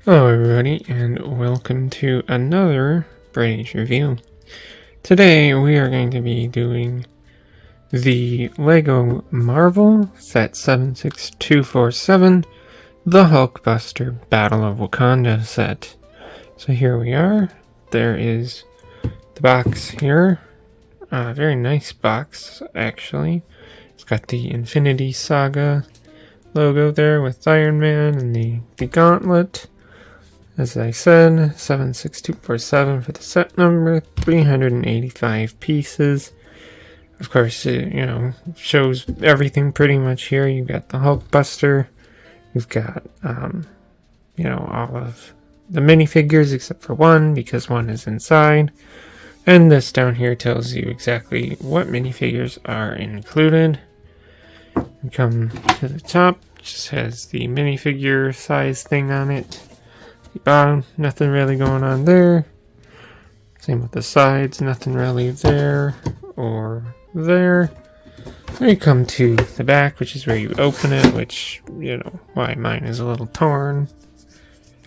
Hello everybody, and welcome to another British review. Today we are going to be doing the LEGO Marvel Set 76247, the Hulkbuster Battle of Wakanda set. So here we are. There is the box here. A very nice box, actually. It's got the Infinity Saga logo there with Iron Man and the gauntlet. As I said, 76247 for the set number, 385 pieces. Of course, it, shows everything pretty much here. You've got the Hulkbuster, you've got, all of the minifigures except for one, because one is inside. And this down here tells you exactly what minifigures are included. You come to the top, it just has the minifigure size thing on it. The bottom, nothing really going on there. Same with the sides, nothing really there or there. Then you come to the back, which is where you open it, which, why mine is a little torn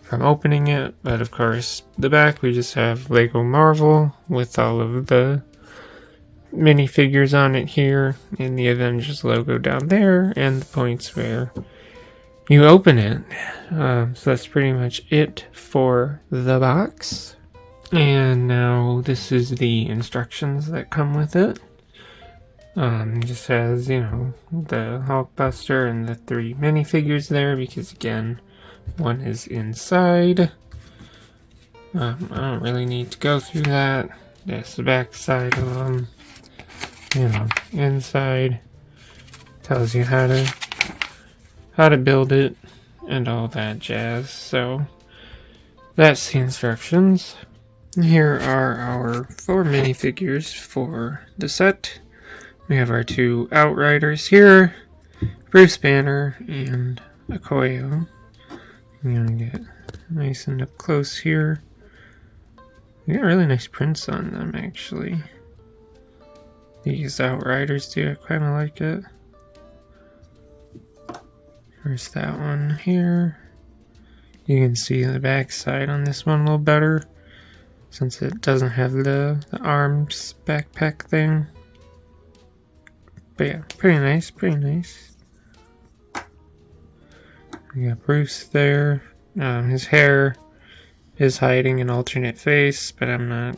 from opening it. But of course, the back, we just have LEGO Marvel with all of the minifigures on it here, and the Avengers logo down there, and the points where you open it. So that's pretty much it for the box. And now this is the instructions that come with it. It just has, the Hulkbuster and the 3 minifigures there, because again, one is inside. I don't really need to go through that. That's the back side of them. Inside tells you how to build it and all that jazz. So that's the instructions. Here are our 4 minifigures for the set. We have our 2 Outriders here, Bruce Banner and Okoye. I'm gonna get nice and up close here. They got really nice prints on them, actually. These Outriders do, I kind of like it. There's that one here. You can see the back side on this one a little better, since it doesn't have the arms backpack thing. But yeah, pretty nice, pretty nice. We got Bruce there. His hair is hiding an alternate face, but I'm not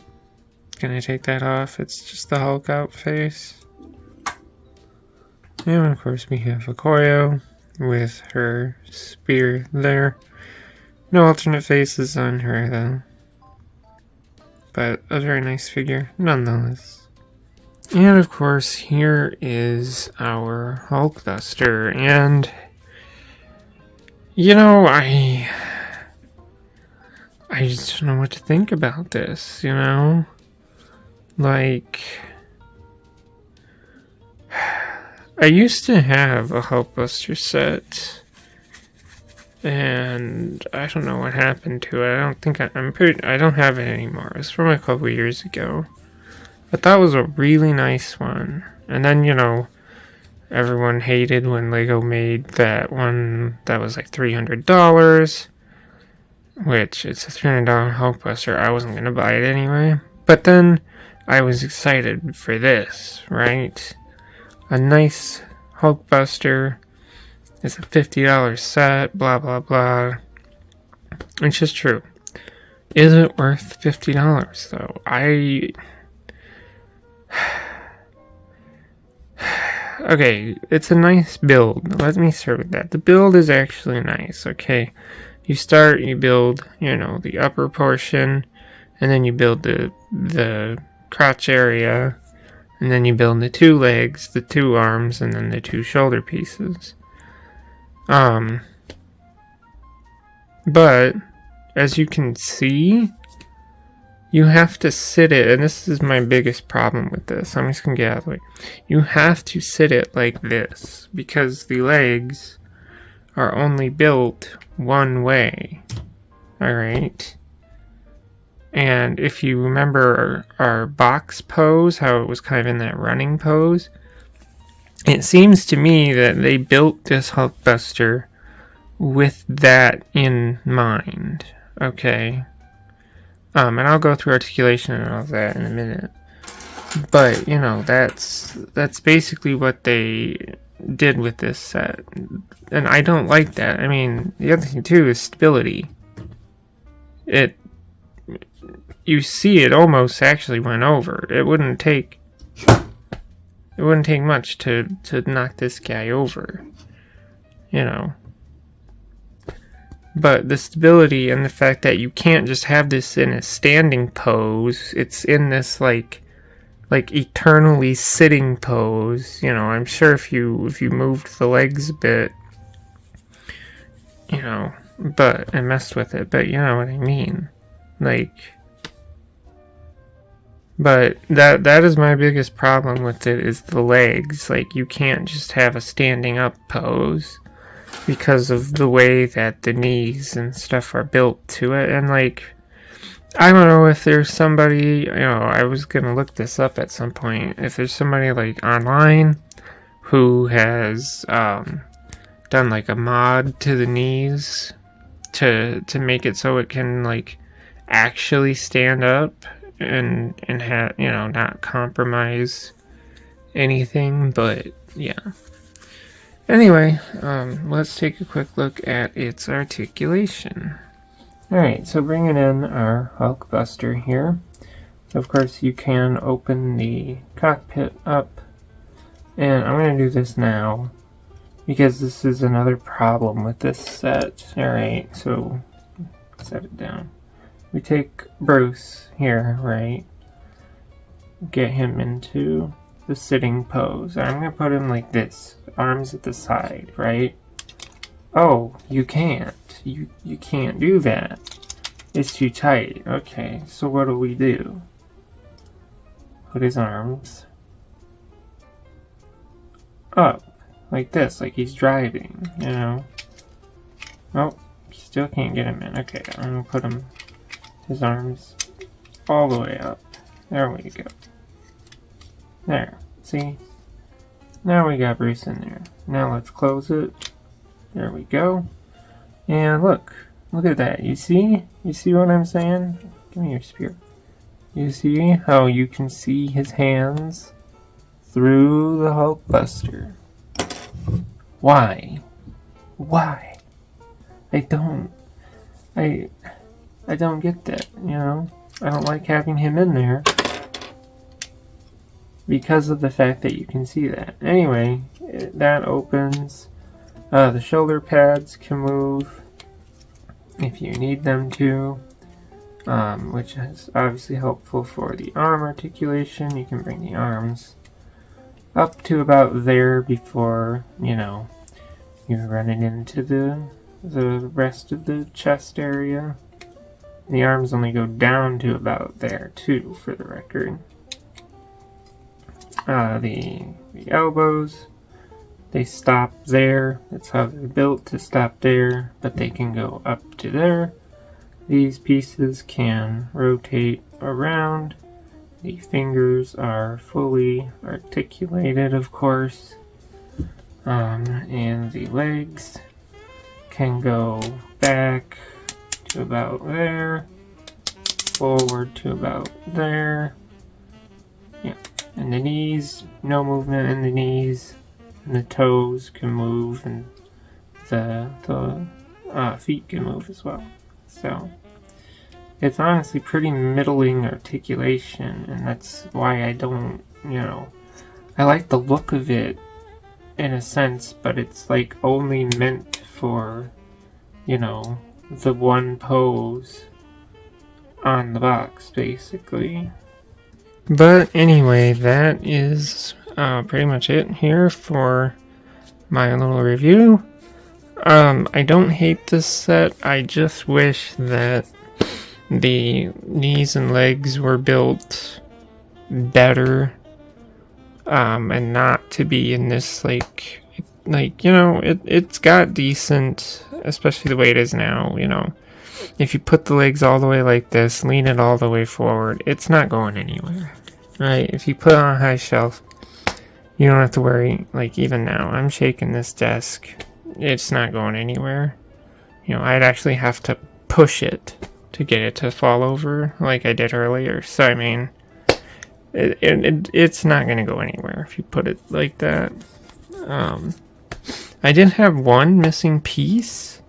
gonna take that off. It's just the Hulk out face. And of course we have Okoye with her spear there. No alternate faces on her though, but a very nice figure nonetheless. And of course here is our Hulkbuster, and I just don't know what to think about this, like, I used to have a Hulkbuster set, and I don't know what happened to it. I don't think I don't have it anymore. It was from a couple years ago. But that was a really nice one. And then, everyone hated when LEGO made that one that was like $300, which it's a $300 Hulkbuster. I wasn't going to buy it anyway. But then I was excited for this, right? A nice Hulkbuster. It's a $50 set, blah, blah, blah. It's just true. Is it worth $50, though? Okay, it's a nice build. Let me start with that. The build is actually nice, okay? You build, the upper portion, and then you build the crotch area, and then you build the 2 legs, the 2 arms, and then the 2 shoulder pieces. But as you can see, you have to sit it, and this is my biggest problem with this. I'm just gonna get out of the way. You have to sit it like this, because the legs are only built one way. Alright? And if you remember our box pose, how it was kind of in that running pose, it seems to me that they built this Hulkbuster with that in mind, okay? And I'll go through articulation and all that in a minute. But, you know, that's basically what they did with this set. And I don't like that. I mean, the other thing too is stability. You see it almost actually went over. It wouldn't take much to knock this guy over. You know. But the stability and the fact that you can't just have this in a standing pose, it's in this like eternally sitting pose. You know, I'm sure if you moved the legs a bit, you know, but I messed with it, but you know what I mean. Like, but that is my biggest problem with it, is the legs. Like, you can't just have a standing up pose because of the way that the knees and stuff are built to it. And like, I don't know if there's somebody, you know, I was gonna look this up at some point, if there's somebody like online who has done like a mod to the knees to make it so it can like actually stand up and have, you know, not compromise anything. But yeah, anyway, let's take a quick look at its articulation. Alright, so bringing in our Hulkbuster here. Of course, you can open the cockpit up, and I'm going to do this now because this is another problem with this set. Alright, so set it down. We take Bruce here, right? Get him into the sitting pose. I'm going to put him like this, arms at the side, right? Oh, you can't. You can't do that. It's too tight. Okay, so what do? Put his arms up, like this, like he's driving, you know? Oh, still can't get him in. Okay, I'm gonna put his arms all the way up. There we go. There, see? Now we got Bruce in there. Now let's close it. There we go. And look at that. You see what I'm saying? Give me your spear. You see how you can see his hands through the Hulkbuster? Why? I don't get that, you know? I don't like having him in there because of the fact that you can see that. Anyway, that opens. The shoulder pads can move if you need them to, which is obviously helpful for the arm articulation. You can bring the arms up to about there before, you know, you're running into the rest of the chest area. The arms only go down to about there too, for the record. The elbows, they stop there. That's how they're built, to stop there, but they can go up to there. These pieces can rotate around. The fingers are fully articulated, of course. And the legs can go back to about there, forward to about there. Yeah, and the knees, no movement in the knees. And the toes can move, and the feet can move as well. So it's honestly pretty middling articulation, and that's why I don't, you know, I like the look of it in a sense, but it's like only meant for, you know, the one pose on the box, basically. But anyway, that is pretty much it here for my little review. I don't hate this set. I just wish that the knees and legs were built better, and not to be in this like you know, it's got decent, especially the way it is now, you know. If you put the legs all the way like this, lean it all the way forward, it's not going anywhere, right? If you put it on a high shelf, you don't have to worry. Like, even now, I'm shaking this desk, it's not going anywhere. I'd actually have to push it to get it to fall over like I did earlier. So, I mean, it's not going to go anywhere if you put it like that. I did have one missing piece.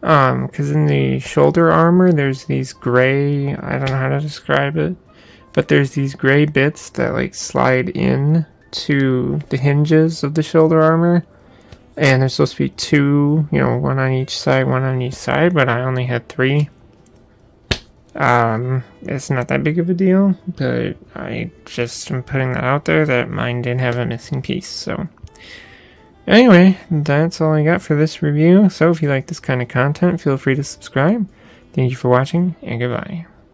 Because in the shoulder armor, there's these gray, I don't know how to describe it, but there's these gray bits that like slide in to the hinges of the shoulder armor. And there's supposed to be two, one on each side, but I only had 3. It's not that big of a deal, but I just am putting that out there that mine did have a missing piece, so. Anyway, that's all I got for this review, so if you like this kind of content, feel free to subscribe. Thank you for watching, and goodbye.